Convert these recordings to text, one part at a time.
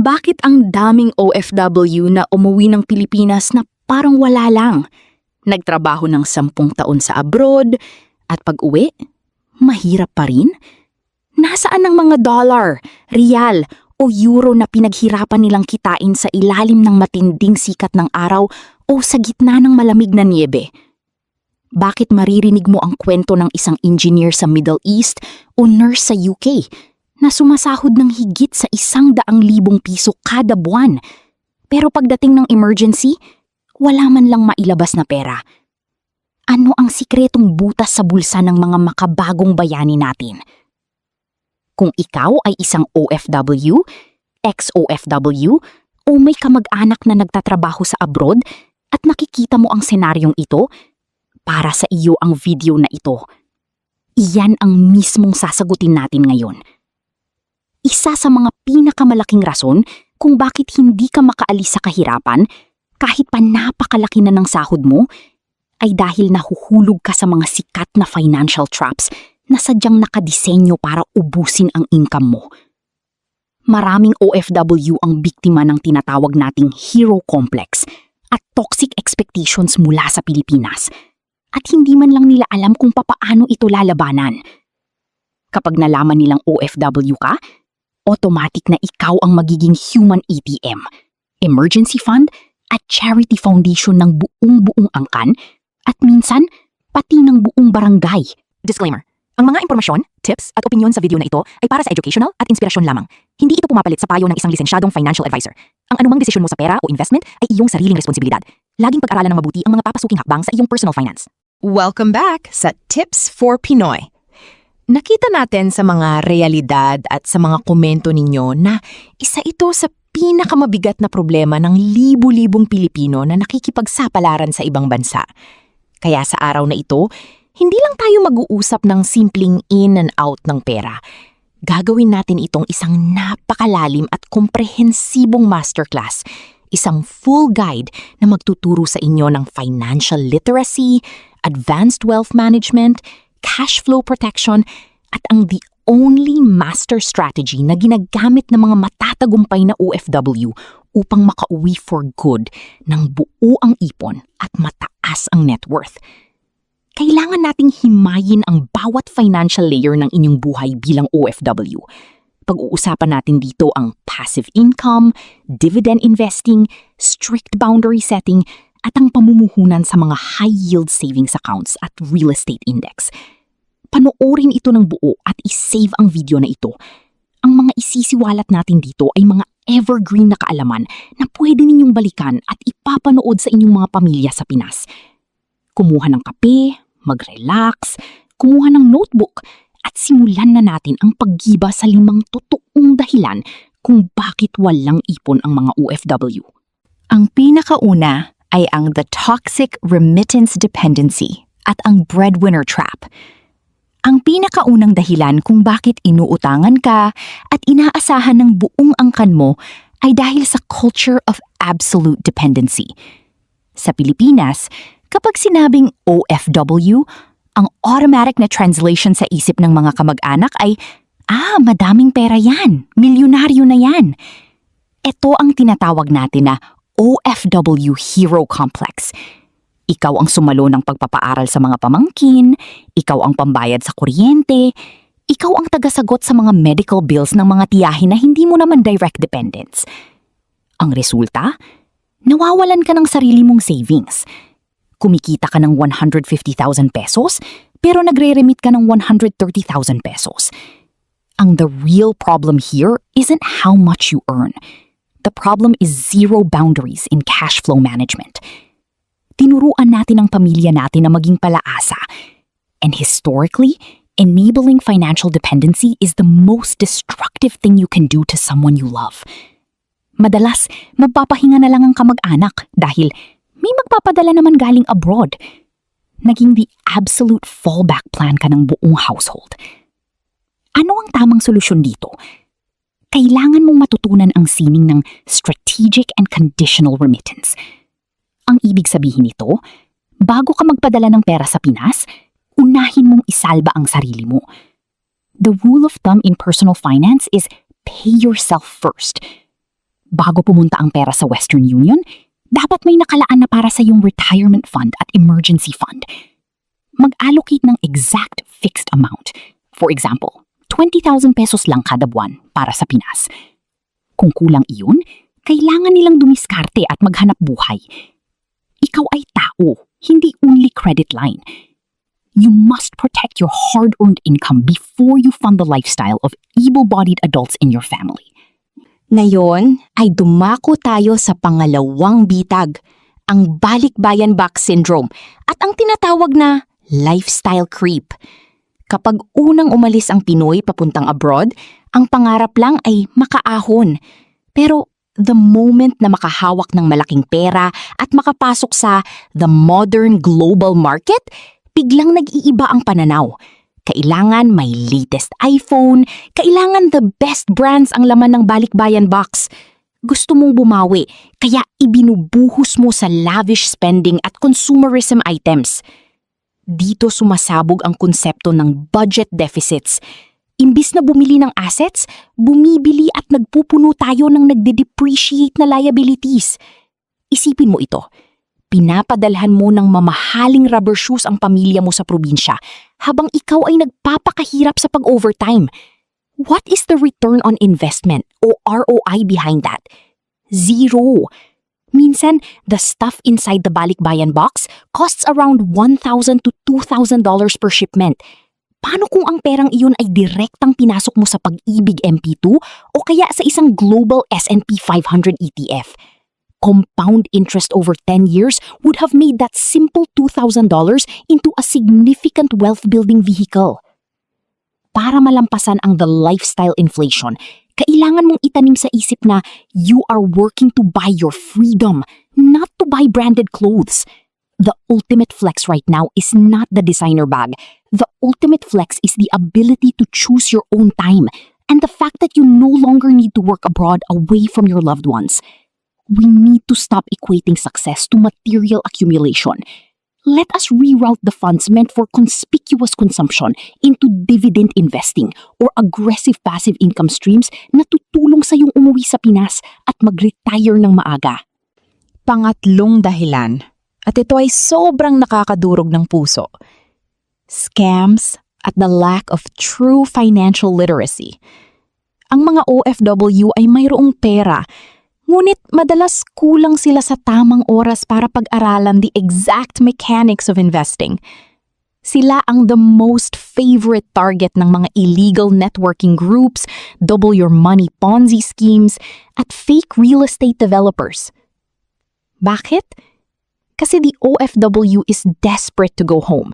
Bakit ang daming OFW na umuwi ng Pilipinas na parang wala lang? Nagtrabaho ng 10 taon sa abroad at pag-uwi, mahirap pa rin? Nasaan ang mga dollar, riyal o euro na pinaghirapan nilang kitain sa ilalim ng matinding sikat ng araw o sa gitna ng malamig na niebe? Bakit maririnig mo ang kwento ng isang engineer sa Middle East o nurse sa UK na sumasahod ng higit sa 100,000 piso kada buwan? Pero pagdating ng emergency, wala man lang mailabas na pera. Ano ang sikretong butas sa bulsa ng mga makabagong bayani natin? Kung ikaw ay isang OFW, ex-OFW, o may kamag-anak na nagtatrabaho sa abroad at nakikita mo ang senaryong ito, para sa iyo ang video na ito. Iyan ang mismong sasagutin natin ngayon. Isa sa mga pinakamalaking rason kung bakit hindi ka makaalis sa kahirapan, kahit pa napakalaki na ng sahod mo, ay dahil nahuhulog ka sa mga sikat na financial traps na sadyang nakadisenyo para ubusin ang income mo. Maraming OFW ang biktima ng tinatawag nating hero complex at toxic expectations mula sa Pilipinas. At hindi man lang nila alam kung papaano ito lalabanan. Kapag nalaman nilang OFW ka, automatic na ikaw ang magiging human ATM, emergency fund at charity foundation ng buong angkan at minsan pati ng buong barangay. Disclaimer. Ang mga impormasyon, tips at opinyon sa video na ito ay para sa educational at inspirasyon lamang. Hindi ito pumapalit sa payo ng isang lisensyadong financial advisor. Ang anumang desisyon mo sa pera o investment ay iyong sariling responsibilidad. Laging pag-aralan ng mabuti ang mga papasuking hakbang sa iyong personal finance. Welcome back sa Tips for Pinoy. Nakita natin sa mga realidad at sa mga komento ninyo na isa ito sa pinakamabigat na problema ng libu-libong Pilipino na nakikipagsapalaran sa ibang bansa. Kaya sa araw na ito, hindi lang tayo mag-uusap ng simpleng in and out ng pera. Gagawin natin itong isang napakalalim at komprehensibong masterclass, isang full guide na magtuturo sa inyo ng financial literacy, advanced wealth management, cash flow protection, at ang the only master strategy na ginagamit ng mga matatagumpay na OFW upang makauwi for good ng buo ang ipon at mataas ang net worth. Kailangan nating himayin ang bawat financial layer ng inyong buhay bilang OFW. Pag-uusapan natin dito ang passive income, dividend investing, strict boundary setting, at ang pamumuhunan sa mga high-yield savings accounts at real estate index. Panoorin ito ng buo at isave ang video na ito. Ang mga isisiwalat natin dito ay mga evergreen na kaalaman na pwede ninyong balikan at ipapanood sa inyong mga pamilya sa Pinas. Kumuha ng kape, mag-relax, kumuha ng notebook, at simulan na natin ang paggiba sa 5 totoong dahilan kung bakit walang ipon ang mga OFW. Ang pinakauna ay ang the toxic remittance dependency at ang breadwinner trap. Ang pinakaunang dahilan kung bakit inuutangan ka at inaasahan ng buong angkan mo ay dahil sa culture of absolute dependency. Sa Pilipinas, kapag sinabing OFW, ang automatic na translation sa isip ng mga kamag-anak ay, madaming pera yan, milyonaryo na yan. Ito ang tinatawag natin na OFW Hero Complex. Ikaw ang sumalo ng pagpapaaral sa mga pamangkin, ikaw ang pambayad sa kuryente, ikaw ang tagasagot sa mga medical bills ng mga tiyahin na hindi mo naman direct dependents. Ang resulta, nawawalan ka ng sarili mong savings. Kumikita ka ng 150,000 pesos, pero nagre-remit ka ng 130,000 pesos. Ang the real problem here isn't how much you earn. The problem is zero boundaries in cash flow management. Tinuruan natin ang pamilya natin na maging palaasa. And historically, enabling financial dependency is the most destructive thing you can do to someone you love. Madalas, magpapahinga na lang ang kamag-anak dahil may magpapadala naman galing abroad. Naging the absolute fallback plan ka ng buong household. Ano ang tamang solusyon dito? Kailangan mong matutunan ang sining ng strategic and conditional remittance. Ang ibig sabihin nito, bago ka magpadala ng pera sa Pinas, unahin mong isalba ang sarili mo. The rule of thumb in personal finance is pay yourself first. Bago pumunta ang pera sa Western Union, dapat may nakalaan na para sa iyong retirement fund at emergency fund. Mag-allocate ng exact fixed amount. For example, 20,000 pesos lang kada buwan para sa Pinas. Kung kulang iyon, kailangan nilang dumiskarte at maghanap buhay. Ikaw ay tao, hindi only credit line. You must protect your hard-earned income before you fund the lifestyle of able-bodied adults in your family. Ngayon ay dumako tayo sa pangalawang bitag, ang balikbayan box syndrome at ang tinatawag na lifestyle creep. Kapag unang umalis ang Pinoy papuntang abroad, ang pangarap lang ay makaahon. Pero the moment na makahawak ng malaking pera at makapasok sa the modern global market, biglang nag-iiba ang pananaw. Kailangan may latest iPhone, kailangan the best brands ang laman ng balikbayan box. Gusto mong bumawi, kaya ibinubuhos mo sa lavish spending at consumerism items. Dito sumasabog ang konsepto ng budget deficits. Imbis na bumili ng assets, bumibili at nagpupuno tayo ng nagde-depreciate na liabilities. Isipin mo ito. Pinapadalhan mo ng mamahaling rubber shoes ang pamilya mo sa probinsya habang ikaw ay nagpapakahirap sa pag-overtime. What is the return on investment o ROI behind that? Zero. Minsan, the stuff inside the balikbayan box costs around $1,000 to $2,000 per shipment. Paano kung ang perang iyon ay direktang pinasok mo sa Pag-ibig MP2 o kaya sa isang global S&P 500 ETF? Compound interest over 10 years would have made that simple $2,000 into a significant wealth-building vehicle. Para malampasan ang the lifestyle inflation, kailangan mong itanim sa isip na you are working to buy your freedom, not to buy branded clothes. The ultimate flex right now is not the designer bag. The ultimate flex is the ability to choose your own time and the fact that you no longer need to work abroad away from your loved ones. We need to stop equating success to material accumulation. Let us reroute the funds meant for conspicuous consumption into dividend investing or aggressive passive income streams na tutulong sa iyong umuwi sa Pinas at mag-retire ng maaga. Pangatlong dahilan, at ito ay sobrang nakakadurog ng puso. Scams at the lack of true financial literacy. Ang mga OFW ay mayroong pera, ngunit madalas kulang sila sa tamang oras para pag-aralan the exact mechanics of investing. Sila ang the most favorite target ng mga illegal networking groups, double your money Ponzi schemes, at fake real estate developers. Bakit? Kasi the OFW is desperate to go home.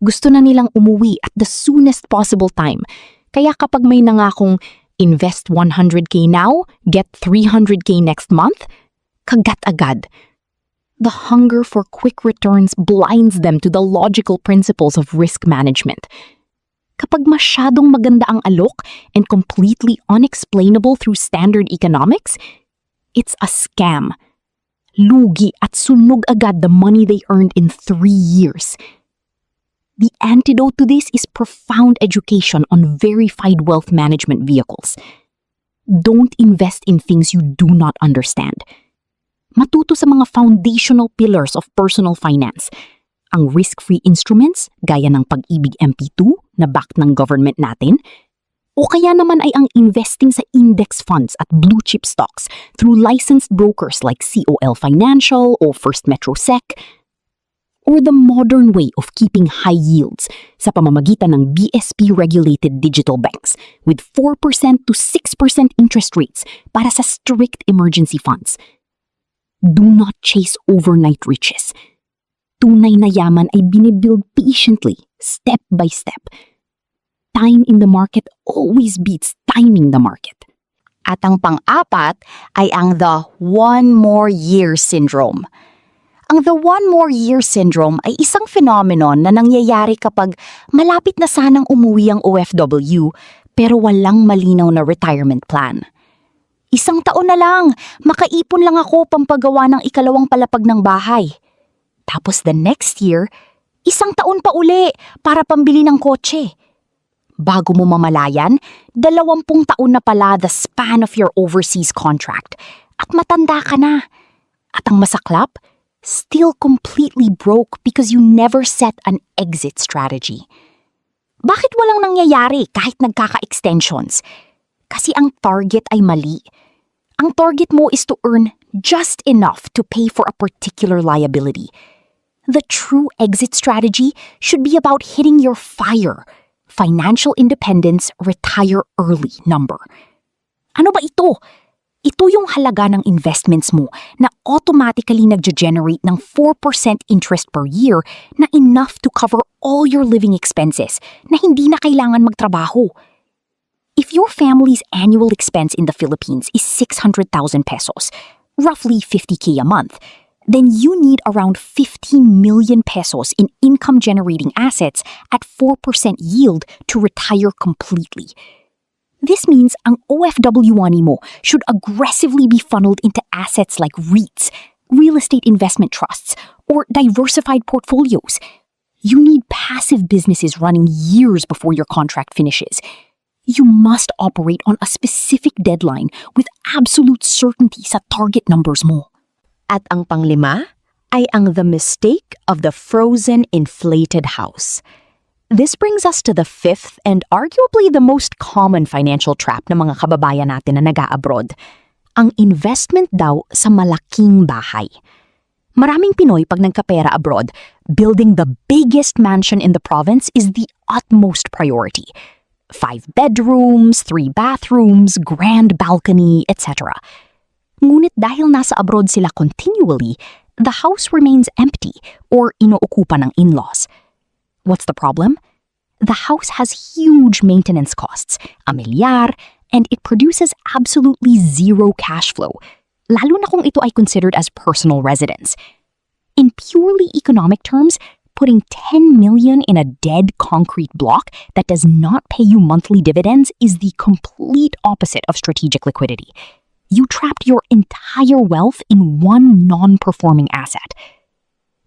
Gusto na nilang umuwi at the soonest possible time. Kaya kapag may nangakong invest 100k now, get 300k next month, kagat agad. The hunger for quick returns blinds them to the logical principles of risk management. Kapag masyadong maganda ang alok and completely unexplainable through standard economics, it's a scam. Lugi at sunog agad the money they earned in 3 years. The antidote to this is profound education on verified wealth management vehicles. Don't invest in things you do not understand. Matuto sa mga foundational pillars of personal finance. Ang risk-free instruments, gaya ng Pag-ibig MP2 na backed ng government natin, o kaya naman ay ang investing sa index funds at blue-chip stocks through licensed brokers like COL Financial o First Metro Sec, or the modern way of keeping high yields sa pamamagitan ng BSP-regulated digital banks with 4% to 6% interest rates para sa strict emergency funds. Do not chase overnight riches. Tunay na yaman ay binibuild patiently, step by step. Time in the market always beats timing the market. At ang pang-apat ay ang the one more year syndrome. Ang the one more year syndrome ay isang phenomenon na nangyayari kapag malapit na sanang umuwi ang OFW pero walang malinaw na retirement plan. Isang taon na lang, makaipon lang ako pampagawa ng ikalawang palapag ng bahay. Tapos the next year, isang taon pa uli para pambili ng kotse. Bago mo mamalayan, 20 taon na pala the span of your overseas contract. at matanda ka na. At ang masaklap, still completely broke because you never set an exit strategy. Bakit walang nangyayari kahit nagkaka-extensions? Kasi ang target ay mali. Ang target mo is to earn just enough to pay for a particular liability. The true exit strategy should be about hitting your FIRE, financial independence, retire early number. Ano ba ito? Ito yung halaga ng investments mo na automatically nag-generate ng 4% interest per year na enough to cover all your living expenses na hindi na kailangan magtrabaho. If your family's annual expense in the Philippines is 600,000 pesos, roughly 50K a month, then you need around 15 million pesos in income-generating assets at 4% yield to retire completely. This means ang OFW money mo should aggressively be funneled into assets like REITs, real estate investment trusts, or diversified portfolios. You need passive businesses running years before your contract finishes. You must operate on a specific deadline with absolute certainty sa target numbers mo. At ang panglima ay ang the mistake of the frozen inflated house. This brings us to the fifth and arguably the most common financial trap ng mga kababayan natin na nag-a-abroad. Ang investment daw sa malaking bahay. Maraming Pinoy pag nagkapera abroad, building the biggest mansion in the province is the utmost priority. 5 bedrooms, 3 bathrooms, grand balcony, etc. Ngunit dahil nasa abroad sila continually, the house remains empty or inuukupan ng in-laws. What's the problem? The house has huge maintenance costs, amilyar, and it produces absolutely zero cash flow, lalo na kung ito ay considered as personal residence. In purely economic terms, putting 10 million in a dead concrete block that does not pay you monthly dividends is the complete opposite of strategic liquidity. You trapped your entire wealth in one non-performing asset.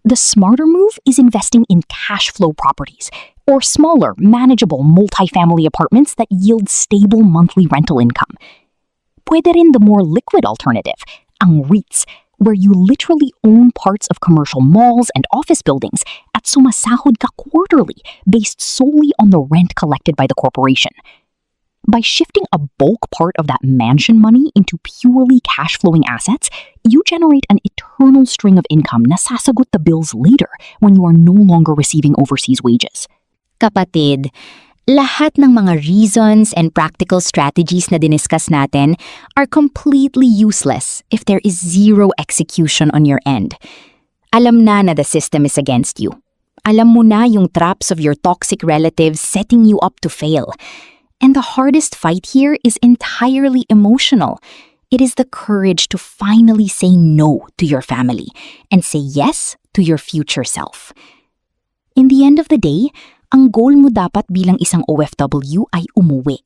The smarter move is investing in cash flow properties or smaller, manageable multifamily apartments that yield stable monthly rental income. Pwede rin the more liquid alternative, ang REITs, where you literally own parts of commercial malls and office buildings at sumasahod ka quarterly based solely on the rent collected by the corporation. By shifting a bulk part of that mansion money into purely cash-flowing assets, you generate an eternal string of income na sasagot the bills later when you are no longer receiving overseas wages. Kapatid, lahat ng mga reasons and practical strategies na diniscuss natin are completely useless if there is zero execution on your end. Alam na the system is against you. Alam mo na yung traps of your toxic relatives setting you up to fail. And the hardest fight here is entirely emotional. It is the courage to finally say no to your family and say yes to your future self. In the end of the day, ang goal mo dapat bilang isang OFW ay umuwi.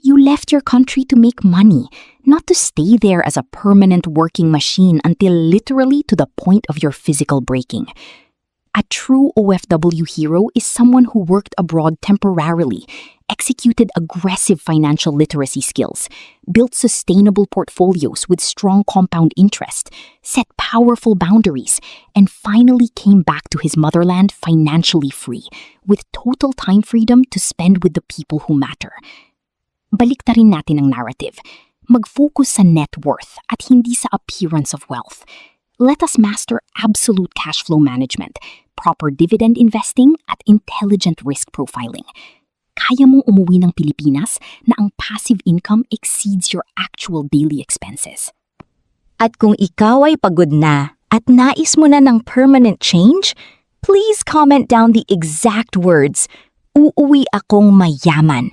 You left your country to make money, not to stay there as a permanent working machine until literally to the point of your physical breaking. A true OFW hero is someone who worked abroad temporarily, executed aggressive financial literacy skills, built sustainable portfolios with strong compound interest, set powerful boundaries, and finally came back to his motherland financially free, with total time freedom to spend with the people who matter. Baliktarin natin ang narrative. Mag-focus sa net worth at hindi sa appearance of wealth. Let us master absolute cash flow management, proper dividend investing, at intelligent risk profiling. Kaya mong umuwi ng Pilipinas na ang passive income exceeds your actual daily expenses. At kung ikaw ay pagod na at nais mo na ng permanent change, please comment down the exact words, "Uuwi akong mayaman."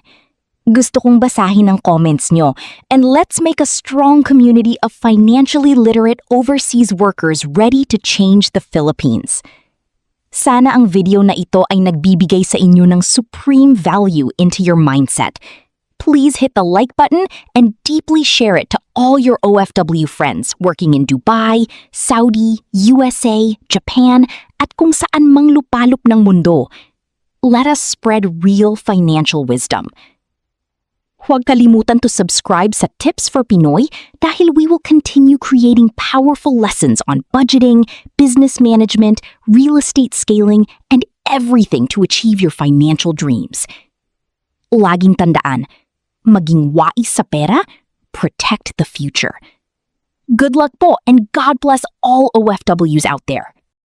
Gusto kong basahin ang comments nyo, and let's make a strong community of financially literate overseas workers ready to change the Philippines. Sana ang video na ito ay nagbibigay sa inyo ng supreme value into your mindset. Please hit the like button and deeply share it to all your OFW friends working in Dubai, Saudi, USA, Japan, at kung saan mang lupalop ng mundo. Let us spread real financial wisdom. Huwag kalimutan to subscribe sa Tips for Pinoy dahil we will continue creating powerful lessons on budgeting, business management, real estate scaling, and everything to achieve your financial dreams. Laging tandaan, maging wais sa pera, protect the future. Good luck po and God bless all OFWs out there.